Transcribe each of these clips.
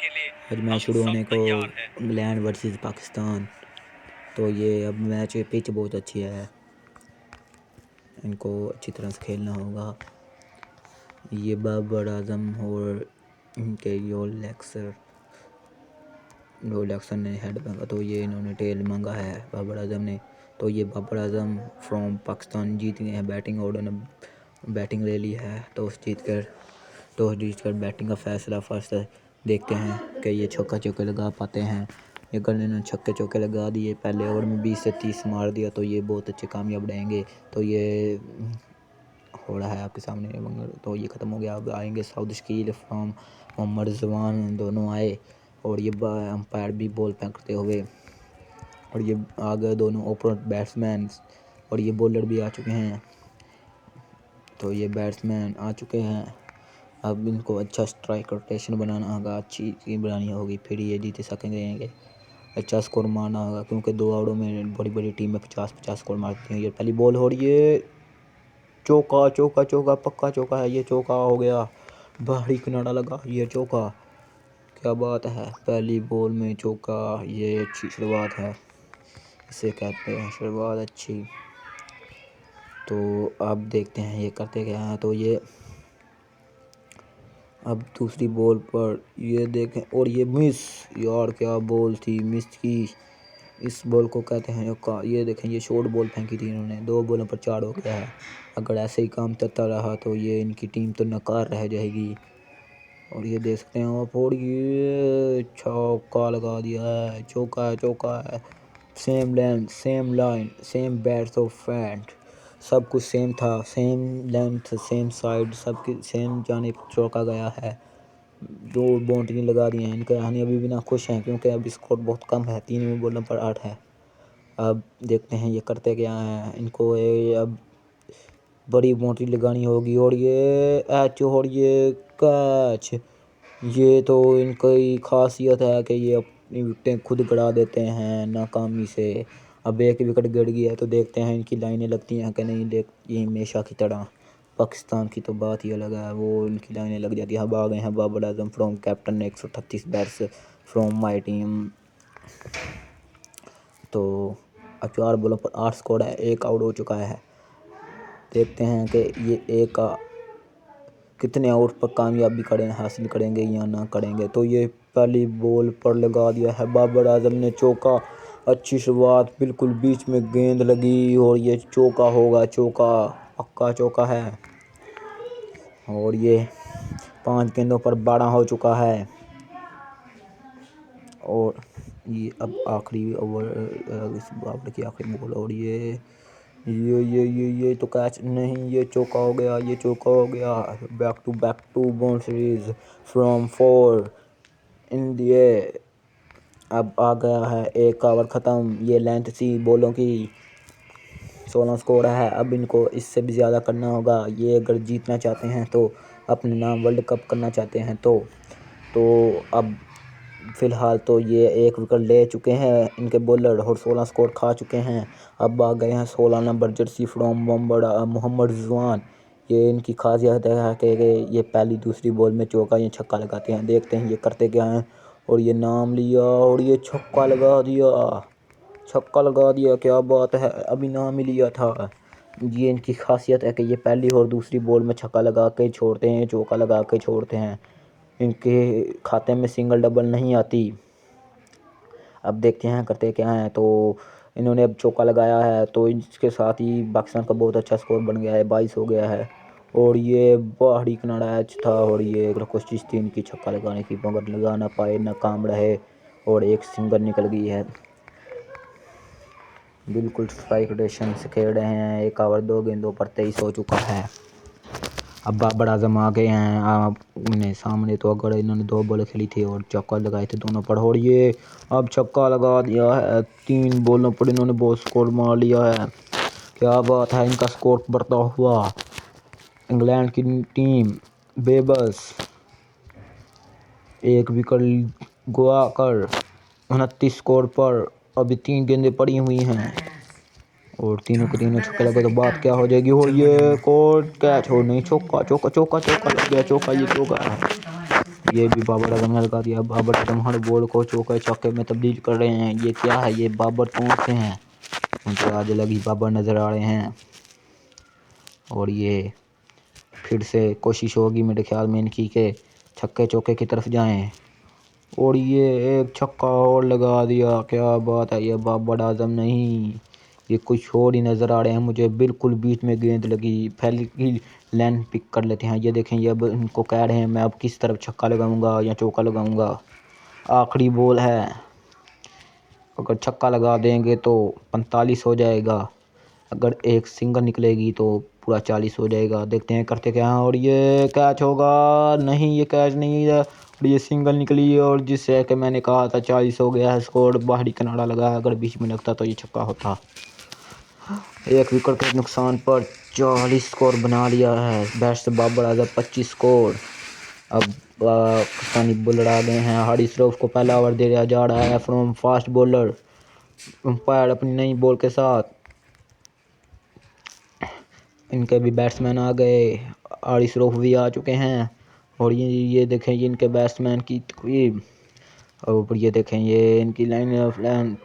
आज मैच शुरू होने को, इंग्लैंड वर्सेस पाकिस्तान। तो ये अब मैच पिच बहुत अच्छी है, इनको अच्छी तरह से खेलना होगा। ये बाबर आजम और इनके रोलेक्सन ने हेड मांगा, तो ये इन्होंने टेल मांगा है बाबर आजम ने। तो ये बाबर आजम फ्रॉम पाकिस्तान जीत गए हैं। बैटिंग ऑर्डर ने बैटिंग ले ली है। टॉस जीतकर बैटिंग का फैसला फर्स्ट देखते हैं कि ये छक्का चौके लगा पाते हैं। ये अगर इन्होंने छक्के चौके लगा दिए, पहले ओवर में 20 से 30 मार दिया, तो ये बहुत अच्छे कामयाब रहेंगे। तो ये हो रहा है आपके सामने। तो ये ख़त्म हो गया। अब आएंगे साउथ शकील फ्रॉम मोहम्मद रिजवान, दोनों आए और ये अंपायर भी बॉल फेंकते हुए, और ये आ गए दोनों ओपनर बैट्समैन, और ये बॉलर भी आ चुके हैं। तो ये बैट्समैन आ चुके हैं। अब इनको अच्छा स्ट्राइक रोटेशन बनाना होगा, अच्छी टीम बनानी होगी, फिर ये जीत सकेंगे। अच्छा स्कोर मारना होगा, क्योंकि 2 ओवरों में बड़ी बड़ी टीमें 50-50 स्कोर मारती हैं। ये पहली बॉल हो रही है, चौका चौका चौका, पक्का चौका है। ये चौका हो गया, बाहरी किनारा लगा, ये चौका। क्या बात है, पहली बॉल में चौका। ये अच्छी शुरुआत है, इसे कहते हैं शुरुआत अच्छी। तो अब देखते हैं ये करते क्या हैं। तो ये अब दूसरी बॉल पर ये देखें, और ये मिस, यार क्या बॉल थी, मिस की। इस बॉल को कहते हैं चौका। ये देखें, ये शॉर्ट बॉल फेंकी थी इन्होंने, 2 बॉलों पर 4 हो गया है। अगर ऐसे ही काम चलता रहा तो ये इनकी टीम तो नकार रह जाएगी। और ये देख सकते हैं आप, और ये चौका लगा दिया है, चौका है, चौका है। Same length, same line, same bats of front, सब कुछ सेम था, सेम लेंथ, सेम साइड, सबकी सेम जानिब चौका गया है। 2 बाउंड्री लगा दी हैं। इनके हानि अभी भी ना खुश हैं, क्योंकि अभी स्कोर बहुत कम है, 3 बॉलों पर 8 है। अब देखते हैं ये करते क्या हैं। इनको अब बड़ी बाउंड्री लगानी होगी, और ये एच, और ये कैच। ये तो इनकी खासियत है कि ये अपनी विकेटें खुद गड़ा देते हैं नाकामी से। अब एक विकेट गिर गई है, तो देखते हैं इनकी लाइनें लगती हैं कि नहीं। ये हमेशा की तरह पाकिस्तान की तो बात ही अलग है, वो इनकी लाइनें लग जाती है। अब आ गए हैं Babar Azam from captain, 138 bats from my team. तो अब 4 बॉलों पर 8 स्कोर है, 1 आउट हो चुका है। देखते हैं कि ये एक कितने आउट पर कामयाबी हासिल करेंगे या ना करेंगे। तो ये पहली बॉल पर लगा दिया है बाबर आजम ने चौका। अच्छी शुरुआत, बिल्कुल बीच में गेंद लगी, और ये चौका होगा, चौका, पक्का चौका है। और ये 5 गेंदों पर 12 हो चुका है। और ये अब आखिरी ओवर, इस ओवर की आखिरी बॉल, और ये तो कैच नहीं, ये चौका हो गया, ये चौका हो गया। Back to back 2 boundaries from 4 in the air. अब आ गया है 1 ओवर ख़त्म। ये लेंथ सी बॉलों की, 16 स्कोर है। अब इनको इससे भी ज़्यादा करना होगा। ये अगर जीतना चाहते हैं, तो अपने नाम वर्ल्ड कप करना चाहते हैं, तो अब फ़िलहाल तो ये 1 विकेट ले चुके हैं इनके बॉलर, और 16 स्कोर खा चुके हैं। अब आ गए हैं 16 number jersey from Mohammad Rizwan. ये इनकी खासियत है कि ये पहली दूसरी बॉल में चौका या छक्का लगाते हैं। देखते हैं ये करते क्या हैं। और ये नाम लिया, और ये छक्का लगा दिया, छक्का लगा दिया, क्या बात है, अभी नाम ही लिया था। ये इनकी खासियत है कि ये पहली और दूसरी बॉल में छक्का लगा के छोड़ते हैं, चौका लगा के छोड़ते हैं। इनके खाते में सिंगल डबल नहीं आती। अब देखते हैं करते क्या हैं। तो इन्होंने अब चौका लगाया है, तो इसके साथ ही पाकिस्तान का बहुत अच्छा स्कोर बन गया है, 22 हो गया है। और ये बाहरी किनारा एच था, और ये कोशिश थी इनकी छक्का लगाने की, मगर लगा ना पाए, नाकाम रहे, और एक सिंगल निकल गई है। बिल्कुल स्ट्राइक रोटेशन से खेल रहे हैं। 1 ओवर 2 गेंदों पर 23 हो चुका है। अब बाबर आजम आ गए हैं आपने सामने। तो अगर इन्होंने 2 बॉल खेली थी और चौका लगाए थे दोनों पर, और ये अब छक्का लगा दिया है। 3 बॉलों पर इन्होंने बहुत स्कोर मार लिया है, क्या बात है। इनका स्कोर बढ़ता हुआ, इंग्लैंड की टीम बेबस 1 विकेट गवा कर 29 स्कोर पर अभी 3 गेंदें पड़ी हुई हैं, और तीनों के तीनों छक्के लगे तो बात क्या हो जाएगी। और ये कोर्ट कैच, हो नहीं, चौका चौका चौका चौका लग गया, चौका, ये चौका है, ये भी बाबर आजम ने लगा दिया। बाबर आजम हर बॉल को चौके छक्के में तब्दील कर रहे हैं। ये क्या है, ये बाबर कौन से हैं? मुझे आज अलग ही बाबर नज़र आ रहे हैं। और ये फिर से कोशिश होगी मेरे ख्याल में इनकी के छक्के चौके की तरफ जाएं। और ये एक छक्का और लगा दिया, क्या बात है। ये बाबर आजम नहीं, ये कुछ और ही नज़र आ रहे हैं मुझे। बिल्कुल बीच में गेंद लगी, फैली की लाइन पिक कर लेते हैं। ये देखें, ये अब इनको कह रहे हैं मैं अब किस तरफ छक्का लगाऊंगा या चौका लगाऊंगा। आखिरी बॉल है, अगर छक्का लगा देंगे तो 45 हो जाएगा, अगर एक सिंगल निकलेगी तो पूरा 40 हो जाएगा। देखते हैं करते क्या हैं। और ये कैच होगा, नहीं ये कैच नहीं है, और ये सिंगल निकली और जिससे कि मैंने कहा था 40 हो गया है स्कोर। बाहरी किनारा लगा है, अगर बीच में लगता तो ये छक्का होता। एक विकेट के नुकसान पर 40 स्कोर बना लिया है बैट से बाबर आजम, 25 स्कोर। अब पाकिस्तानी बॉलर आ गए हैं। हारिस रऊफ को पहला ओवर दिया जा रहा है फ्रॉम फास्ट बॉलर। अंपायर अपनी नई बॉल के साथ, इनके भी बैट्समैन आ गए। हारिस रऊफ भी आ चुके हैं। और ये देखें, ये इनके बैट्समैन की तकरीब। और ये देखें, ये इनकी लाइन ऑफ लेंथ।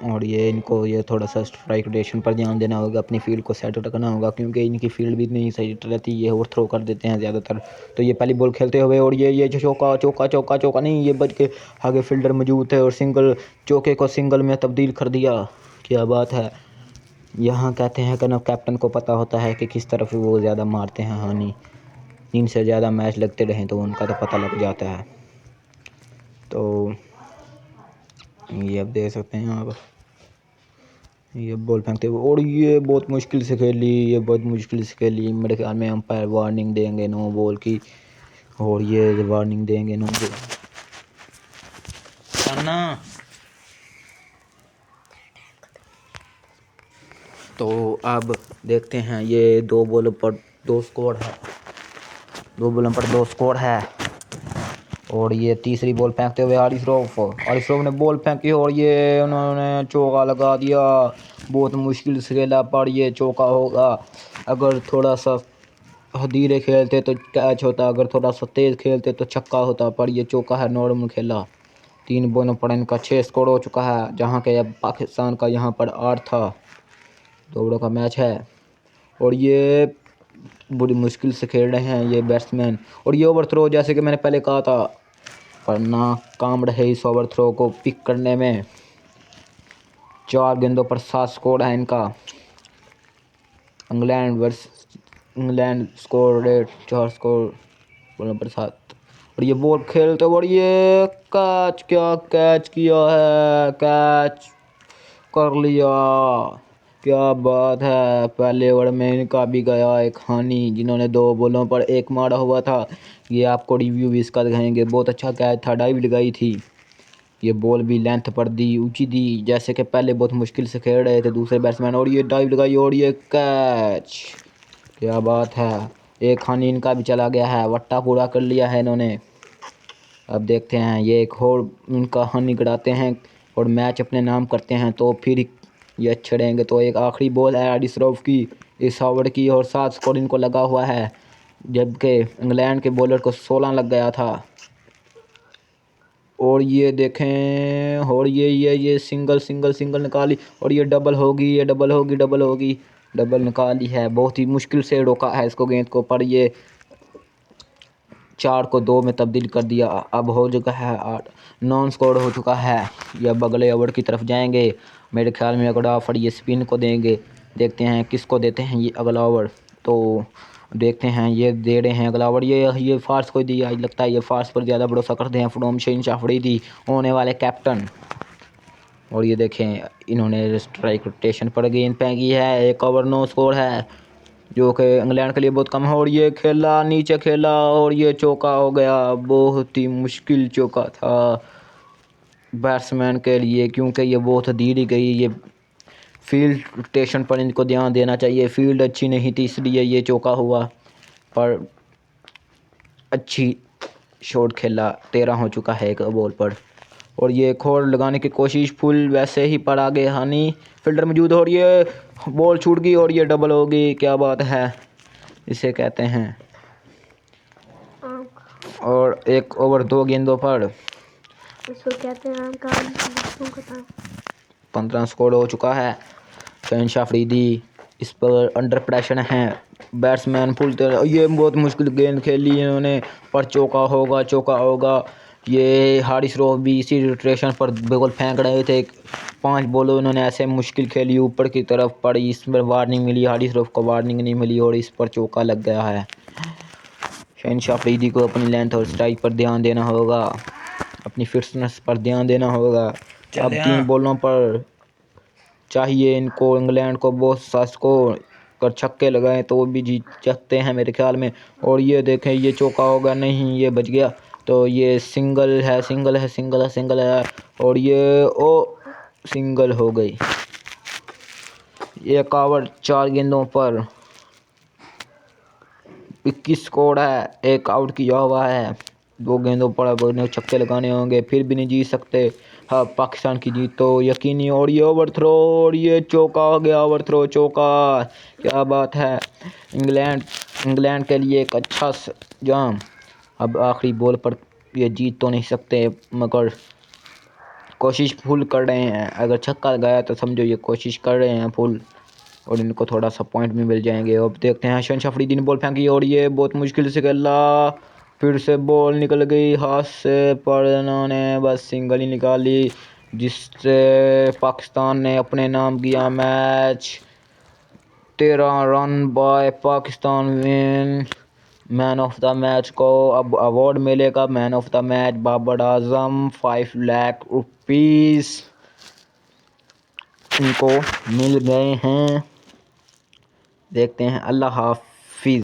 और ये इनको ये थोड़ा सा स्ट्राइक रोटेशन पर ध्यान देना होगा, अपनी फील्ड को सेट रखना होगा, क्योंकि इनकी फील्ड भी नहीं सही रहती, ये ओवर थ्रो कर देते हैं ज़्यादातर। तो ये पहली बॉल खेलते हुए, और ये चौका चौका चौका चौका नहीं, ये बच के आगे फील्डर मौजूद थे और सिंगल, चौके को सिंगल में तब्दील कर दिया। क्या बात है। यहाँ कहते हैं कि ना कैप्टन को पता होता है कि किस तरफ वो ज़्यादा मारते हैं हानि। इनसे ज़्यादा मैच लगते रहें तो उनका तो पता लग जाता है। तो ये अब देख सकते हैं आप, ये बॉल फेंकते हुए, और ये बहुत मुश्किल से खेली, ये बहुत मुश्किल से खेली। मेरे ख्याल में अंपायर वार्निंग देंगे नो बॉल की, और ये वार्निंग देंगे नो बॉल। तो अब देखते हैं, ये दो बॉलों पर दो स्कोर है, दो बॉलों पर दो स्कोर है। और ये तीसरी बॉल फेंकते हुए हारिस रऊफ ने बॉल फेंकी और ये उन्होंने चौका लगा दिया। बहुत मुश्किल से खेला पर ये चौका होगा। अगर थोड़ा सा धीरे खेलते तो कैच होता, अगर थोड़ा सा तेज़ खेलते तो छक्का होता, पर ये चौका है। नॉर्मल खेला, 3 बॉलों पर इनका 6 स्कोर हो चुका है, जहाँ के अब पाकिस्तान का यहाँ पर 8 था। 2 ओवरों का मैच है और ये बड़ी मुश्किल से खेल रहे हैं ये बैट्समैन। और ये ओवर थ्रो, जैसे कि मैंने पहले कहा था, पर नाकाम रहे इस ओवर थ्रो को पिक करने में। 4 गेंदों पर 7 स्कोर है इनका। इंग्लैंड स्कोर रेट 4 स्कोर बॉलों पर 7। और ये बॉल खेलते और ये कैच, क्या कैच किया है, कैच कर लिया। क्या बात है। पहले ओवर में इनका भी गया एक हानि, जिन्होंने 2 बॉलों पर 1 मारा हुआ था। ये आपको रिव्यू भी इसका दिखाएंगे। बहुत अच्छा कैच था, डाइव लगाई थी, ये बॉल भी लेंथ पर दी, ऊंची दी, जैसे कि पहले बहुत मुश्किल से खेल रहे थे दूसरे बैट्समैन। और ये डाइव लगाई और ये कैच, क्या बात है। एक हानि इनका भी चला गया है, वट्टा पूरा कर लिया है इन्होंने। अब देखते हैं, ये एक और इनका हानि गिराते हैं और मैच अपने नाम करते हैं, तो फिर ये अच्छे रहेंगे। तो एक आखिरी बॉल है हारिस रऊफ की, इस ओवर की, और 7 स्कोर इनको लगा हुआ है, जबकि इंग्लैंड के बॉलर को 16 लग गया था। और ये देखें, और ये सिंगल सिंगल सिंगल निकाली, और ये डबल होगी, ये डबल होगी, डबल होगी, डबल निकाली है। बहुत ही मुश्किल से रोका है इसको गेंद को, पर ये 4 को 2 में तब्दील कर दिया। अब हो चुका है 8, नॉन स्कोर हो चुका है। ये अब अगले ओवर की तरफ जाएंगे। मेरे ख्याल में अगला ओवर ये स्पिन को देंगे। देखते हैं किसको देते हैं ये अगला ओवर। तो देखते हैं, ये दे रहे हैं अगला ओवर, ये फास्ट को दिया। लगता है ये फास्ट पर ज़्यादा भरोसा करते हैं फ्रॉम शहनशाह अफरीदी, होने वाले कैप्टन। और ये देखें, इन्होंने स्ट्राइक रोटेशन पर गेंद फेंकी है। 1 ओवर 9 स्कोर है, जो कि इंग्लैंड के लिए बहुत कम है। और ये खेला, नीचे खेला, और ये चौका हो गया। बहुत ही मुश्किल चौका था बैट्समैन के लिए, क्योंकि ये बहुत धीरे गई। ये फील्ड रोटेशन पर इनको ध्यान देना चाहिए, फील्ड अच्छी नहीं थी इसलिए ये चौका हुआ, पर अच्छी शॉट खेला। 13 हो चुका है 1 बॉल पर। और ये खोर लगाने की कोशिश, फुल वैसे ही पर आगे हानि, फील्डर मौजूद, और ये बॉल छूट गई और ये डबल हो गई। क्या बात है। इसे कहते हैं। आम। और 1 ओवर 2 गेंदों पर इसको कहते हैं आम का। 15 स्कोर हो चुका है। शहनशाह अफरीदी इस पर अंडर प्रेशर हैं। बैट्समैन फुल ये बहुत मुश्किल गेंद खेली इन्होंने, पर चौका होगा, चौका होगा। ये हारिस रऊफ भी इसी रोटेशन पर बॉल फेंक रहे थे। 5 बॉलों इन्होंने ऐसे मुश्किल खेली ऊपर की तरफ पड़ी, इस पर वार्निंग मिली, हारिस रऊफ को वार्निंग नहीं मिली और इस पर चौका लग गया है। शहनशाह अफरीदी को अपनी लेंथ और स्ट्राइक पर ध्यान देना होगा, अपनी फिटनेस पर ध्यान देना होगा। अब 3 बॉलों पर चाहिए इनको, इंग्लैंड को बहुत सा स्कोर कर छक्के लगाएं तो वो भी जीत सकते हैं मेरे ख्याल में। और ये देखें, ये चौका होगा, नहीं ये बच गया, तो ये सिंगल है, सिंगल है, सिंगल है, सिंगल है, और ये सिंगल हो गई। 1 ओवर 4 गेंदों पर 21 स्कोर है, 1 आउट किया हुआ है। 2 गेंदों पर अब छक्के लगाने होंगे, फिर भी नहीं जीत सकते। हाँ, पाकिस्तान की जीत तो यकीनी। और ये ओवर थ्रो, और ये चौका हो गया, ओवर थ्रो चौका, क्या बात है। इंग्लैंड के लिए एक अच्छा जाम। अब आखिरी बॉल पर ये जीत तो नहीं सकते, मगर कोशिश फुल कर रहे हैं। अगर छक्का गया तो समझो ये कोशिश कर रहे हैं फुल, और इनको थोड़ा सा पॉइंट भी मिल जाएंगे। अब देखते हैं, शहनशाह अफरीदी ने बॉल फेंकी और ये बहुत मुश्किल से खेला, फिर से बॉल निकल गई हाथ से, पर इन्होंने बस सिंगल ही निकाली, जिससे पाकिस्तान ने अपने नाम किया match. 13 run by Pakistan win. Man of the match को अब अवार्ड मिलेगा, man of the match Babar Azam, 5 lakh rupees इनको मिल गए हैं। देखते हैं। अल्लाह हाफ़िज़।